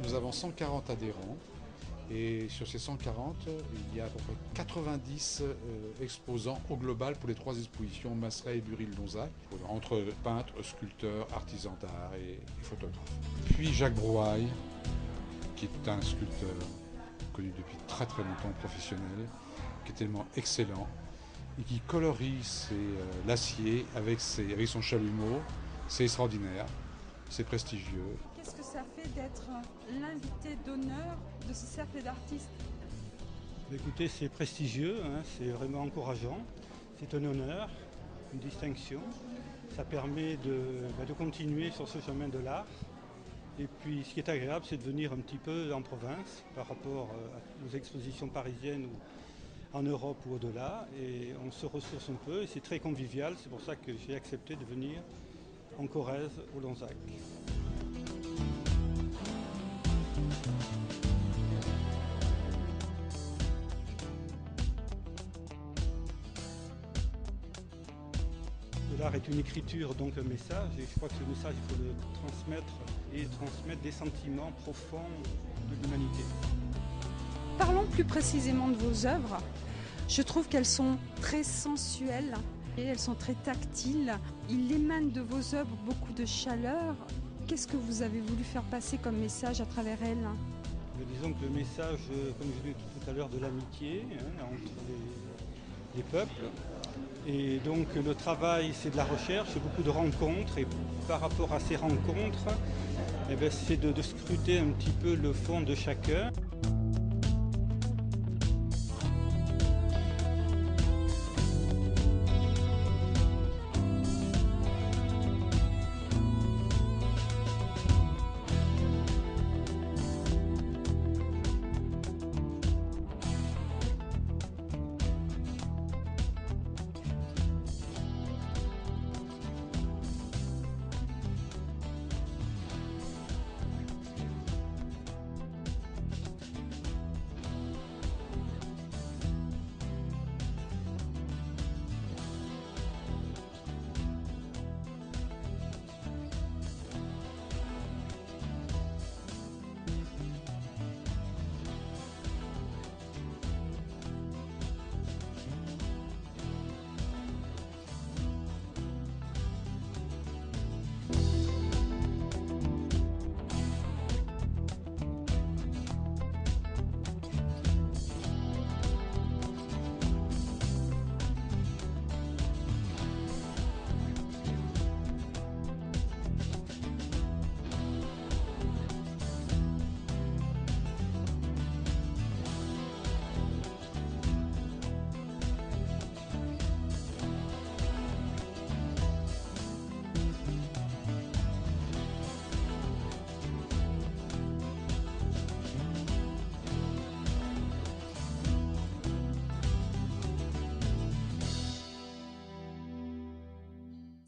Nous avons 140 adhérents et sur ces 140, il y a à peu près 90 exposants au global pour les 3 expositions Masseret et Buril-Donzac, entre peintres, sculpteurs, artisans d'art et photographes. Puis Jacques Brouaille, qui est un sculpteur connu depuis très très longtemps, professionnel, qui est tellement excellent et qui colorie l'acier avec son chalumeau. C'est extraordinaire, c'est prestigieux. Qu'est-ce que ça fait d'être l'invité d'honneur de ce cercle d'artistes? Écoutez, c'est prestigieux, hein, c'est vraiment encourageant, c'est un honneur, une distinction. Ça permet de continuer sur ce chemin de l'art. Et puis ce qui est agréable, c'est de venir un petit peu en province par rapport aux expositions parisiennes ou en Europe ou au-delà. Et on se ressource un peu et c'est très convivial. C'est pour ça que j'ai accepté de venir en Corrèze, au Donzac. L'art est une écriture, donc un message, et je crois que ce message, il faut le transmettre des sentiments profonds de l'humanité. Parlons plus précisément de vos œuvres. Je trouve qu'elles sont très sensuelles et elles sont très tactiles. Il émane de vos œuvres beaucoup de chaleur. Qu'est-ce que vous avez voulu faire passer comme message à travers elles? Disons que le message, comme je l'ai dit tout à l'heure, de l'amitié entre les peuples. Et donc le travail, c'est de la recherche, c'est beaucoup de rencontres. Et par rapport à ces rencontres, c'est de scruter un petit peu le fond de chacun.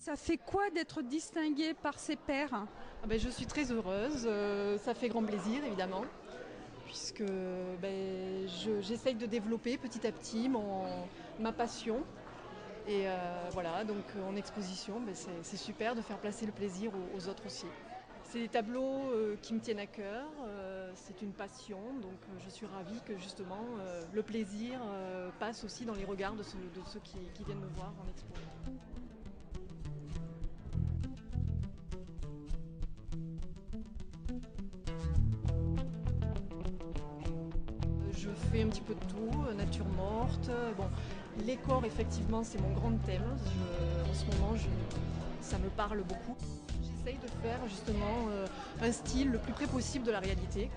Ça fait quoi d'être distinguée par ses pairs? Je suis très heureuse, ça fait grand plaisir évidemment, puisque j'essaye de développer petit à petit ma passion. Et voilà, donc en exposition, c'est super de faire placer le plaisir aux autres aussi. C'est des tableaux qui me tiennent à cœur, c'est une passion, donc je suis ravie que justement le plaisir passe aussi dans les regards de ceux qui viennent me voir en expo. Je fais un petit peu de tout, nature morte. Bon, les corps, effectivement, c'est mon grand thème. En ce moment, ça me parle beaucoup. J'essaye de faire justement un style le plus près possible de la réalité.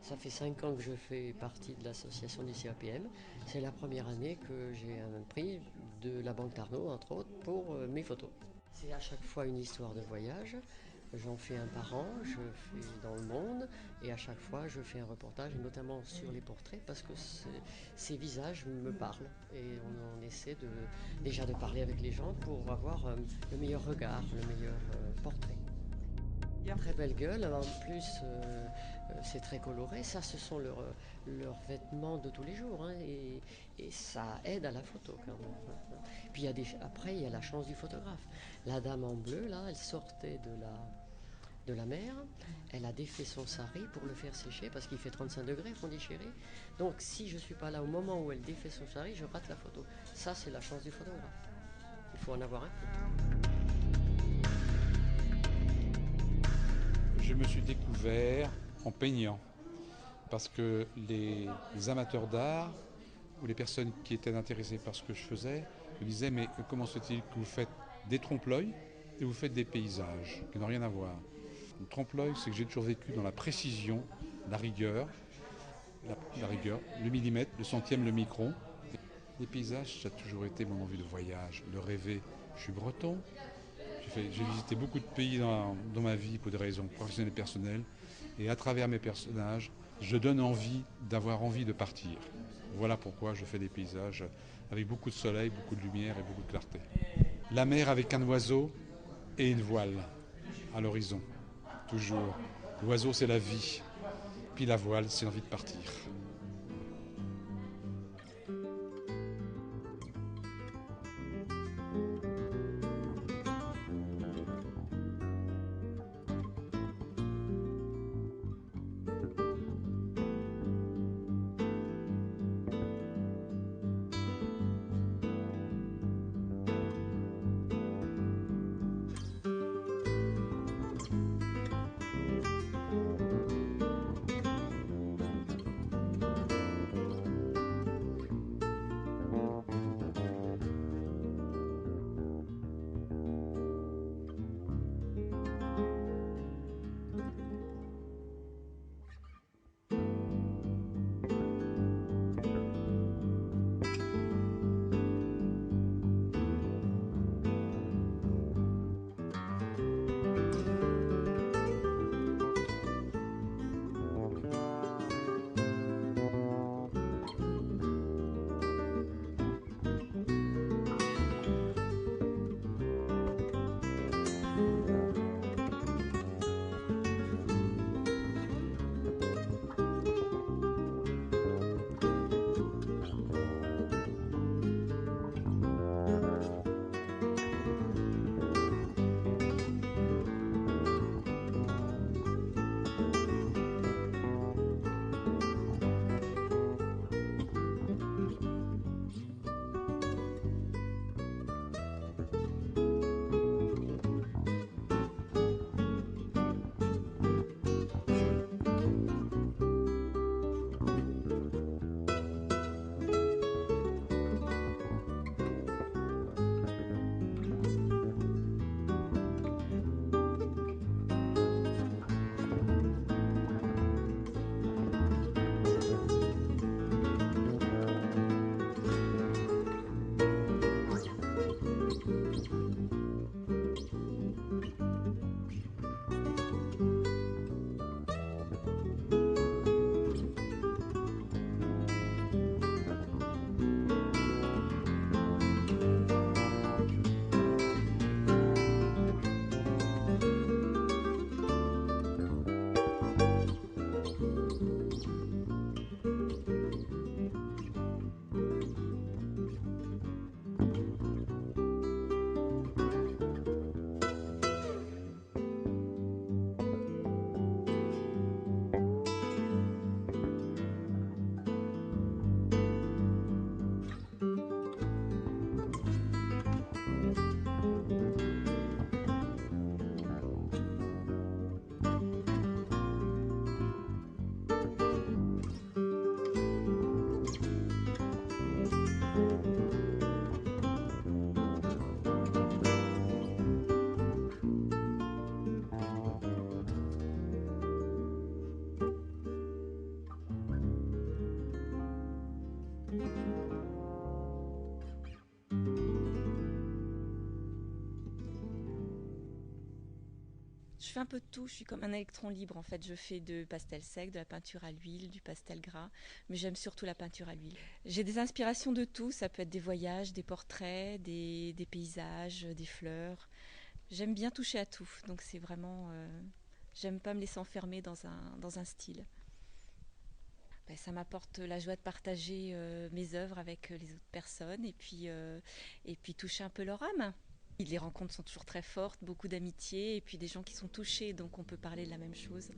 Ça fait 5 ans que je fais partie de l'association du CAPM. C'est la première année que j'ai un prix de la Banque Tarnot, entre autres, pour mes photos. C'est à chaque fois une histoire de voyage. J'en fais un par an, je fais dans le monde et à chaque fois je fais un reportage, notamment sur les portraits parce que ces visages me parlent et on essaie déjà de parler avec les gens pour avoir le meilleur regard, le meilleur portrait. Très belle gueule, en plus c'est très coloré, ça ce sont leurs vêtements de tous les jours hein, et ça aide à la photo quand même. Puis après il y a la chance du photographe. La dame en bleu là, elle sortait de la mer, elle a défait son sari pour le faire sécher parce qu'il fait 35 degrés, fondit chéri. Donc si je ne suis pas là au moment où elle défait son sari, je rate la photo. Ça c'est la chance du photographe. Il faut en avoir un peu. Je me suis découvert en peignant parce que les amateurs d'art ou les personnes qui étaient intéressées par ce que je faisais me disaient mais comment se fait-il que vous faites des trompe-l'œil et vous faites des paysages qui n'ont rien à voir. Le trompe-l'œil, c'est que j'ai toujours vécu dans la précision, la rigueur, le millimètre, le centième, le micron. Les paysages, ça a toujours été mon envie de voyage, de rêver. Je suis breton, j'ai visité beaucoup de pays dans ma vie pour des raisons professionnelles et personnelles. Et à travers mes personnages, je donne envie d'avoir envie de partir. Voilà pourquoi je fais des paysages avec beaucoup de soleil, beaucoup de lumière et beaucoup de clarté. La mer avec un oiseau et une voile à l'horizon, toujours. L'oiseau, c'est la vie. Puis la voile, c'est l'envie de partir. fais un peu de tout, je suis comme un électron libre en fait. Je fais de pastel sec, de la peinture à l'huile, du pastel gras, mais j'aime surtout la peinture à l'huile. J'ai des inspirations de tout, ça peut être des voyages, des portraits, des paysages, des fleurs. J'aime bien toucher à tout, donc c'est vraiment... j'aime pas me laisser enfermer dans un style. Ben, ça m'apporte la joie de partager mes œuvres avec les autres personnes et puis toucher un peu leur âme. Les rencontres sont toujours très fortes, beaucoup d'amitié et puis des gens qui sont touchés, donc on peut parler de la même chose.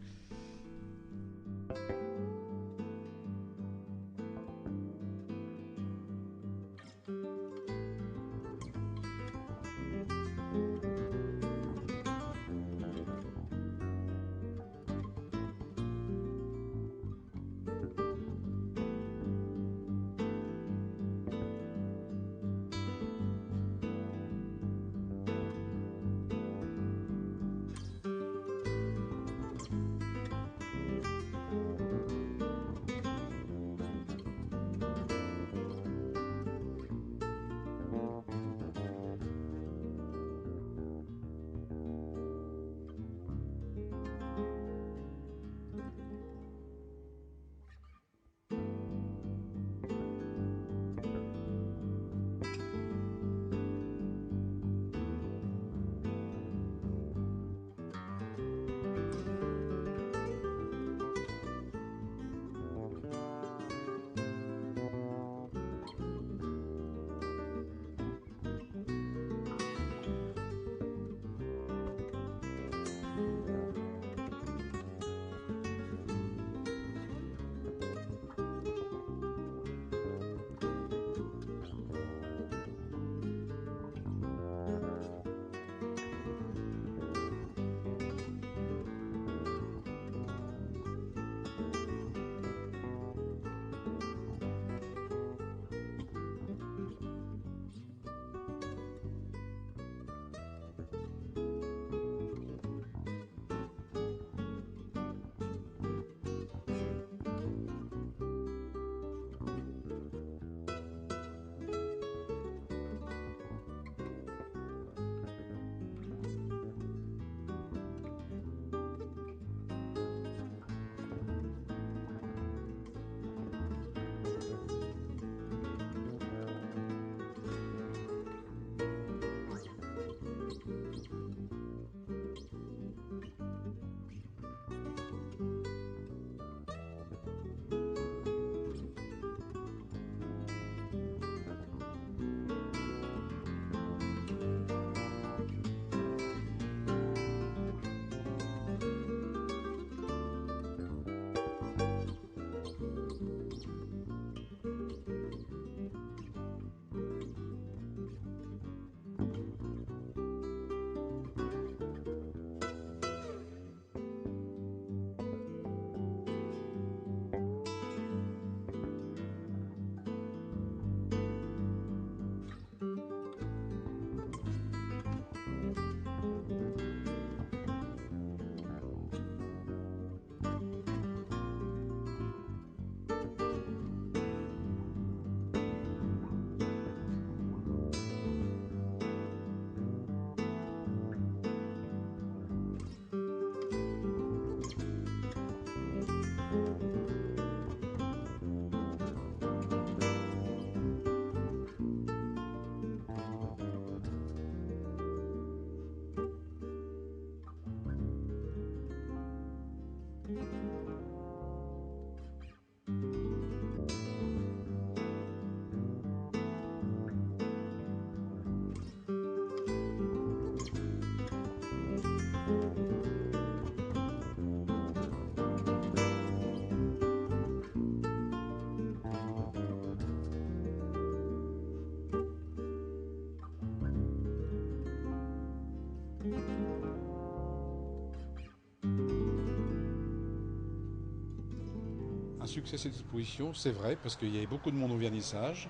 Un succès cette exposition, c'est vrai, parce qu'il y avait beaucoup de monde au vernissage,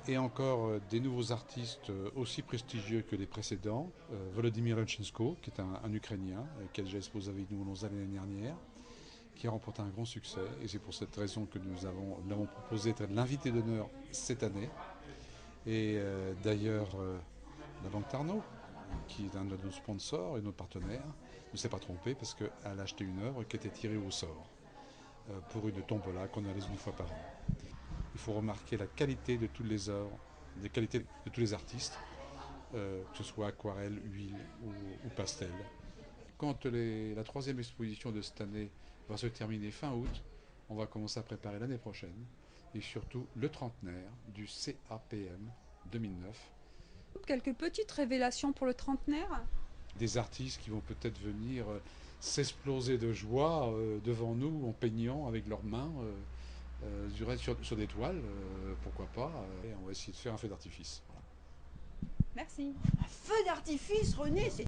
et encore des nouveaux artistes aussi prestigieux que les précédents. Volodymyr Lenchenko, qui est un Ukrainien, qui a déjà exposé avec nous l'année dernière, qui a remporté un grand succès, et c'est pour cette raison que nous l'avons proposé d'être l'invité d'honneur cette année. Et d'ailleurs, la Banque Tarnot qui est un de nos sponsors et nos partenaires, ne s'est pas trompé parce qu'elle a acheté une œuvre qui était tirée au sort pour une tombola qu'on réalise une fois par an. Il faut remarquer la qualité de toutes les œuvres, les qualités de tous les artistes, que ce soit aquarelle, huile ou pastel. Quand la troisième exposition de cette année va se terminer fin août, on va commencer à préparer l'année prochaine et surtout le trentenaire du CAPM 2009. Quelques petites révélations pour le trentenaire. Des artistes qui vont peut-être venir s'exploser de joie devant nous en peignant avec leurs mains sur des toiles, pourquoi pas. Et on va essayer de faire un feu d'artifice. Voilà. Merci. Un feu d'artifice, René, c'est